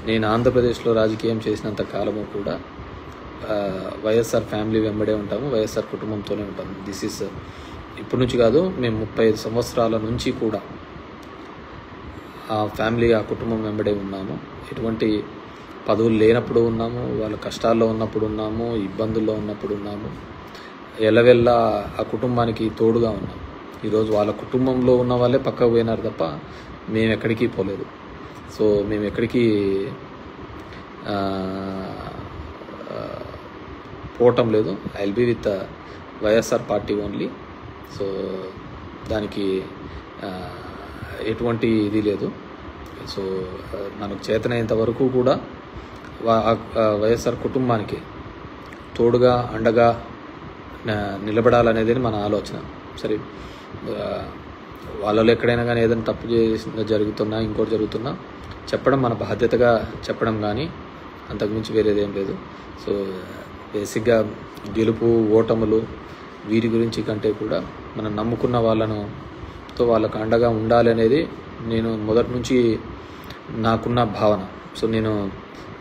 నేను ఆంధ్రప్రదేశ్లో రాజకీయం చేసినంత కాలము కూడా వైఎస్ఆర్ ఫ్యామిలీ వెంబడే ఉంటాము, వైఎస్ఆర్ కుటుంబంతోనే ఉంటాము. దిస్ ఈస్ ఇప్పటి నుంచి కాదు, మేము 35 సంవత్సరాల నుంచి కూడా ఆ ఫ్యామిలీ, ఆ కుటుంబం వెంబడే ఉన్నాము. ఎటువంటి పదవులు లేనప్పుడు ఉన్నాము, వాళ్ళ కష్టాల్లో ఉన్నప్పుడు ఉన్నాము, ఇబ్బందుల్లో ఉన్నప్పుడు ఉన్నాము. ఎల్లవెల్లా ఆ కుటుంబానికి తోడుగా ఉన్నాము. ఈరోజు వాళ్ళ కుటుంబంలో ఉన్న వాళ్ళే పక్కకు పోయినారు తప్ప మేము ఎక్కడికి పోలేదు. సో మేము ఎక్కడికి పోవటం లేదు. I will be with YSR party only. So దానికి ఎటువంటి ఇది లేదు. సో మనకు చేతనైనంత వరకు కూడా వైఎస్ఆర్ కుటుంబానికి తోడుగా అండగా నిలబడాలనేది మన ఆలోచన. సరే, వాళ్ళలో ఎక్కడైనా కానీ ఏదైనా తప్పు చేసిన జరుగుతున్నా, ఇంకోటి జరుగుతున్నా చెప్పడం మన బాధ్యతగా చెప్పడం, కానీ అంతకుమించి వేరేదేం లేదు. సో బేసిక్గా గెలుపు ఓటములు వీటి గురించి కంటే కూడా మనం నమ్ముకున్న వాళ్ళకు అండగా ఉండాలి అనేది నేను మొదటి నుంచి నాకున్న భావన. సో నేను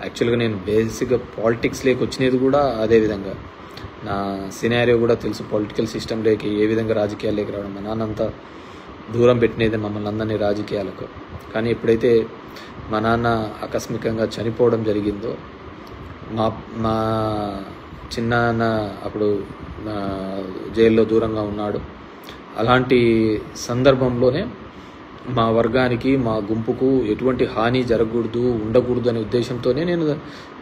యాక్చువల్గా బేసిక్గా పాలిటిక్స్లోకి వచ్చినది కూడా అదే విధంగా. నా సినారియో కూడా తెలుసు, పొలిటికల్ సిస్టంలోకి ఏ విధంగా రాజకీయాల్లోకి రావడం. మా నాన్న అంతా దూరం పెట్టినది మమ్మల్ని అందరినీ రాజకీయాలకు. కానీ ఎప్పుడైతే మా నాన్న ఆకస్మికంగా చనిపోవడం జరిగిందో, మా చిన్నాన్న అప్పుడు జైల్లో దూరంగా ఉన్నాడు. అలాంటి సందర్భంలోనే మా వర్గానికి, మా గుంపుకు ఎటువంటి హాని జరగకూడదు, ఉండకూడదు అనే ఉద్దేశంతోనే నేను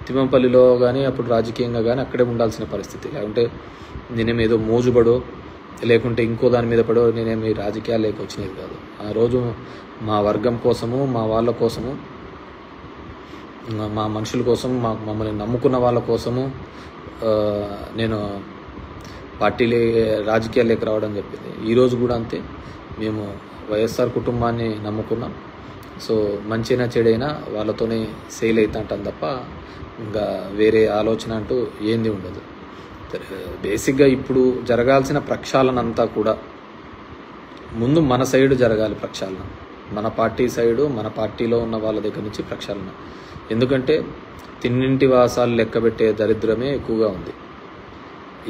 తిమ్మంపల్లిలో కానీ అప్పుడు రాజకీయంగా కానీ అక్కడే ఉండాల్సిన పరిస్థితి. లేకుంటే నేనేమేదో మోజుపడో లేకుంటే ఇంకో దాని మీద పడో నేనేమి రాజకీయాల్లోకి వచ్చినది కాదు. ఆ రోజు మా వర్గం కోసము, మా వాళ్ళ కోసము, మా మనుషుల కోసం, మమ్మల్ని నమ్ముకున్న వాళ్ళ కోసము నేను రాజకీయాల్లోకి రావడం చెప్పింది. ఈరోజు కూడా అంతే. మేము వైఎస్ఆర్ కుటుంబాన్ని నమ్ముకున్నాం. సో మంచైనా చెడైనా వాళ్ళతోనే సేల్ అవుతుంటాం తప్ప ఇంకా వేరే ఆలోచన అంటూ ఏంది ఉండదు. బేసిక్గా ఇప్పుడు జరగాల్సిన ప్రక్షాళన అంతా కూడా ముందు మన సైడు జరగాలి. ప్రక్షాళన మన పార్టీ సైడు, మన పార్టీలో ఉన్న వాళ్ళ దగ్గర నుంచి ప్రక్షాళన. ఎందుకంటే తిన్నింటి వాసాలు లెక్కబెట్టే దరిద్రమే ఎక్కువగా ఉంది.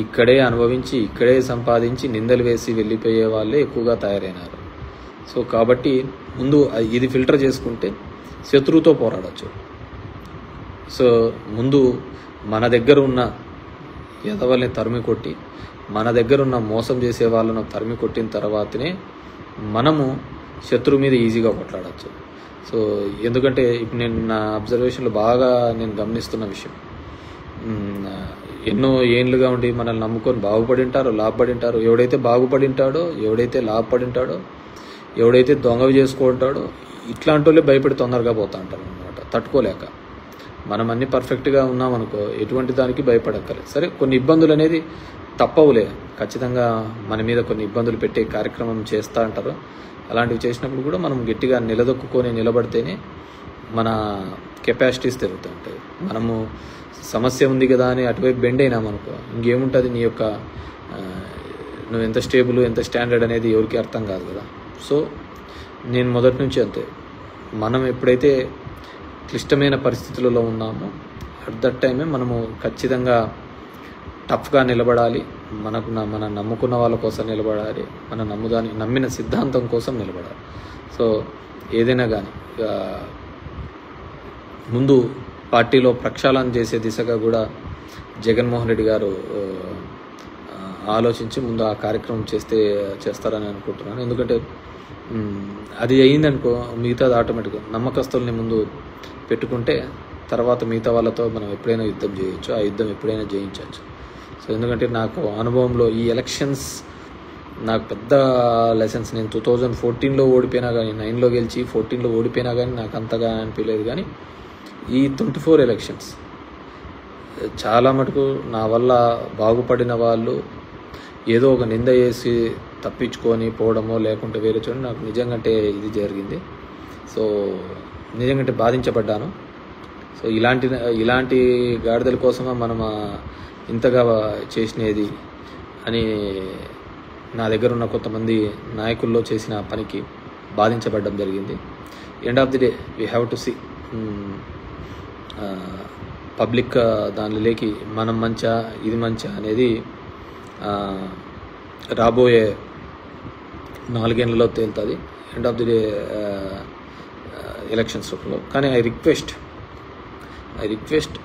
ఇక్కడే అనుభవించి, ఇక్కడే సంపాదించి నిందలు వేసి వెళ్ళిపోయే వాళ్ళే ఎక్కువగా తయారైనారు. సో కాబట్టి ముందు ఇది ఫిల్టర్ చేసుకుంటే శత్రువుతో పోరాడచ్చు. సో ముందు మన దగ్గర ఉన్న ఎదవల్ని తరిమి కొట్టి, మన దగ్గర ఉన్న మోసం చేసే వాళ్ళను తరిమి కొట్టిన తర్వాతనే మనము శత్రువు మీద ఈజీగా కొట్లాడచ్చు. సో ఎందుకంటే ఇప్పుడు నేను నా అబ్జర్వేషన్లో బాగా నేను గమనిస్తున్న విషయం, ఎన్నో ఏండ్లుగా ఉండి మనల్ని నమ్ముకొని బాగుపడి ఉంటారో, లాభపడి ఉంటారో. ఎవడైతే బాగుపడి ఉంటాడో, ఎవడైతే లాభపడి ఉంటాడో, ఎవడైతే దొంగవి చేసుకుంటాడో, ఇట్లాంటి వాళ్ళే భయపడి తొందరగా పోతూ ఉంటారు అనమాట, తట్టుకోలేక. మనం అన్నీ పర్ఫెక్ట్గా ఉన్నామనుకో ఎటువంటి దానికి భయపడక్కర్లేదు. సరే, కొన్ని ఇబ్బందులు అనేది తప్పవులే, ఖచ్చితంగా మన మీద కొన్ని ఇబ్బందులు పెట్టే కార్యక్రమం చేస్తూ ఉంటారు. అలాంటివి చేసినప్పుడు కూడా మనం గట్టిగా నిలదొక్కుని నిలబడితేనే మన కెపాసిటీస్ పెరుగుతూ ఉంటాయి. మనము సమస్య ఉంది కదా అని అటువైపు బెండ్ అయినామనుకో ఇంకేముంటుంది, నీ యొక్క నువ్వు ఎంత స్టేబుల్, ఎంత స్టాండర్డ్ అనేది ఎవరికి అర్థం కాదు కదా. సో నేను మొదటి నుంచి అంతే, మనం ఎప్పుడైతే క్లిష్టమైన పరిస్థితులలో ఉన్నామో అట్ దట్ టైమే మనము ఖచ్చితంగా టఫ్గా నిలబడాలి. మనం నమ్ముకున్న వాళ్ళ కోసం నిలబడాలి, మన నమ్మిన సిద్ధాంతం కోసం నిలబడాలి. సో ఏదైనా కానీ ముందు పార్టీలో ప్రక్షాళన చేసే దిశగా కూడా జగన్మోహన్ రెడ్డి గారు ఆలోచించి ముందు ఆ కార్యక్రమం చేస్తారని అనుకుంటున్నాను. ఎందుకంటే అది అయ్యిందనుకో మిగతాది ఆటోమేటిక్గా నమ్మకస్తుల్ని ముందు పెట్టుకుంటే తర్వాత మిగతా వాళ్ళతో మనం ఎప్పుడైనా యుద్ధం చేయొచ్చు, ఆ యుద్ధం ఎప్పుడైనా జయించవచ్చు. సో ఎందుకంటే నాకు అనుభవంలో ఈ ఎలక్షన్స్ నాకు పెద్ద లెసన్స్. నేను 2014లో ఓడిపోయినా కానీ, 9లో గెలిచి 14లో ఓడిపోయినా కానీ నాకు అంతగా అనిపించలేదు. కానీ ఈ 24 ఎలక్షన్స్ చాలా మటుకు నా వల్ల బాగుపడిన వాళ్ళు ఏదో ఒక నింద చేసి తప్పించుకొని పోవడమో లేకుంటే వేరే చూడండి, నాకు నిజంగా ఇది జరిగింది. సో నిజంగా బాధించబడ్డాను. సో ఇలాంటి గాడిదల కోసమా మనం ఇంతగా చేసినది అని నా దగ్గర ఉన్న కొంతమంది నాయకుల్లో చేసిన పనికి బాధించబడడం జరిగింది. End of the day we have to see public దానిలోకి మనం మంచా ఇది మంచా అనేది రాబోయే 4 ఏళ్లలో తేలుతుంది, end of the day elections రూపంలో. కానీ I request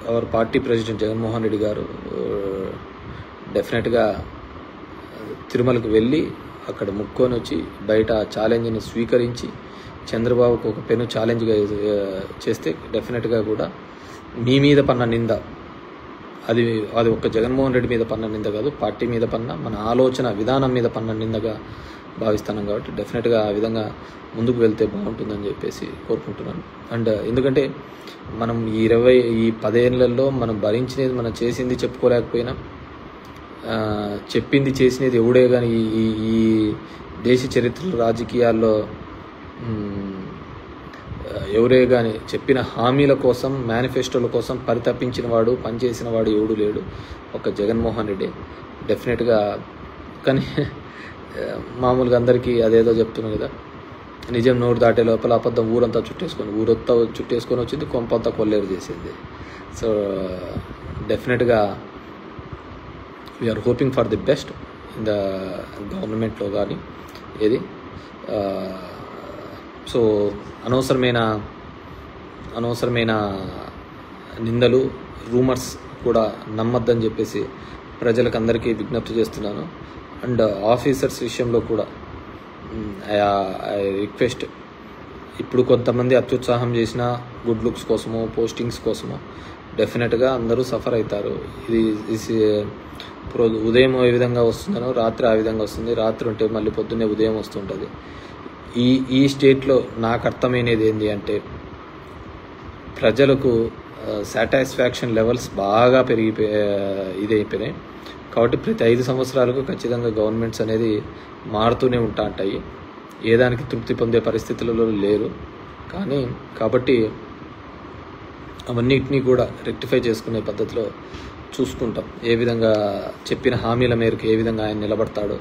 our party president Jaganmohan Reddy గారు డెఫినెట్గా తిరుమలకు వెళ్ళి అక్కడ ముక్కొని వచ్చి బయట ఛాలెంజ్ని స్వీకరించి చంద్రబాబుకు ఒక పెను ఛాలెంజ్గా చేస్తే డెఫినెట్గా కూడా మీ మీద పన్న నింద అది ఒక్క జగన్మోహన్ రెడ్డి మీద పన్న నింద కాదు, పార్టీ మీద పన్న మన ఆలోచన విధానం మీద పన్న నిందగా భావిస్తున్నాం. కాబట్టి డెఫినెట్గా ఆ విధంగా ముందుకు వెళ్తే బాగుంటుందని చెప్పేసి కోరుకుంటున్నాను. అండ్ ఎందుకంటే మనం ఈ 10 ఏళ్లలో మనం భరించినది, మనం చేసింది చెప్పుకోలేకపోయినా చెప్పింది చేసినది ఎవడే కానీ ఈ దేశ చరిత్రలో రాజకీయాల్లో ఎవరే కానీ చెప్పిన హామీల కోసం మేనిఫెస్టోల కోసం పరితపించిన వాడు పనిచేసిన వాడు ఎవడు లేడు, ఒక జగన్మోహన్ రెడ్డి డెఫినెట్గా. కానీ మామూలుగా అందరికీ అదేదో చెప్తున్నాను కదా, నిజం నోరు దాటే లోపల అబద్ధం ఊరంతా చుట్టేసుకొని వచ్చింది, కొంపంతా కొల్లేరు చేసింది. సో డెఫినెట్గా we're hoping for the best in the గవర్నమెంట్లో కానీ ఏది. సో అనవసరమైన నిందలు రూమర్స్ కూడా నమ్మద్దని చెప్పేసి ప్రజలకు అందరికీ విజ్ఞప్తి చేస్తున్నాను. అండ్ ఆఫీసర్స్ విషయంలో కూడా ఐ రిక్వెస్ట్, ఇప్పుడు కొంతమంది అత్యుత్సాహం చేసిన గుడ్ లుక్స్ కోసమో పోస్టింగ్స్ కోసమో డెఫినెట్గా అందరూ సఫర్ అవుతారు. ఇది ఉదయం ఏ విధంగా వస్తుందనో రాత్రి ఆ విధంగా వస్తుంది, రాత్రి ఉంటే మళ్ళీ పొద్దున్నే ఉదయం వస్తుంటుంది. ఈ స్టేట్లో నాకు అర్థమైనది ఏంటి అంటే ప్రజలకు సాటిస్ఫాక్షన్ లెవెల్స్ బాగా ఇదైపోయినాయి. కాబట్టి ప్రతి 5 సంవత్సరాలకు ఖచ్చితంగా గవర్నమెంట్స్ అనేది మారుతూనే ఉంటాయి, ఏదానికి తృప్తి పొందే పరిస్థితులలో లేరు. కాబట్టి అవన్నిటినీ కూడా రెక్టిఫై చేసుకునే పద్ధతిలో చూసుకుంటాం. ఏ విధంగా చెప్పిన హామీల మేరకు ఏ విధంగా ఆయన నిలబడతాడో,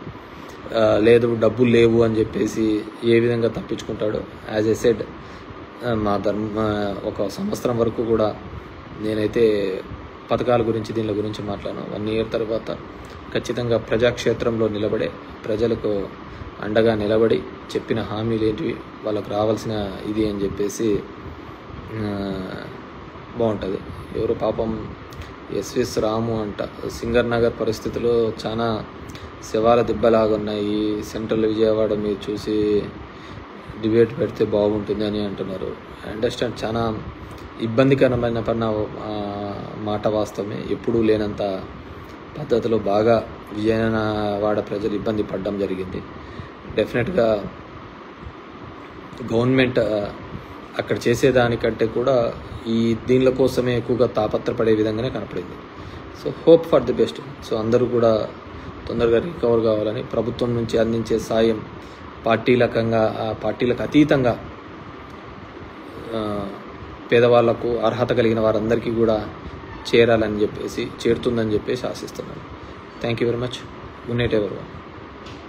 లేదు డబ్బులు లేవు అని చెప్పేసి ఏ విధంగా తప్పించుకుంటాడో. యాజ్ ఎ సెడ్, ఒక సంవత్సరం వరకు కూడా నేనైతే పథకాల గురించి దీని గురించి మాట్లాడాను. 1 year తర్వాత ఖచ్చితంగా ప్రజాక్షేత్రంలో నిలబడే ప్రజలకు అండగా నిలబడి చెప్పిన హామీలు ఏంటివి, వాళ్ళకు రావాల్సిన ఇది అని చెప్పేసి బాగుంటుంది. ఎవరు పాపం ఎస్విఎస్ రాము అంట, సింగర్ నగర్ పరిస్థితులు చాలా శవాల దిబ్బలాగా ఉన్నాయి, సెంట్రల్ విజయవాడ మీరు చూసి డిబేట్ పెడితే బాగుంటుంది అని అంటున్నారు. ఐ అండర్స్టాండ్, చాలా ఇబ్బందికరమైన మాట వాస్తవమే. ఎప్పుడూ లేనంత పద్ధతిలో బాగా విజయవాడ ప్రజలు ఇబ్బంది పడడం జరిగింది. డెఫినెట్గా గవర్నమెంట్ అక్కడ చేసేదానికంటే కూడా దీనిల కోసమే ఎక్కువగా తాపత్రపడే విధంగానే కనపడింది. So hope for the best. So అందరూ కూడా తొందరగా రికవర్ కావాలని, ప్రభుత్వం నుంచి అందించే సాయం పార్టీలకు అతీతంగా పేదవాళ్లకు అర్హత కలిగిన వారందరికీ కూడా చేరుతుందని చెప్పేసి ఆశిస్తున్నాను. Thank you very much. Good night everyone.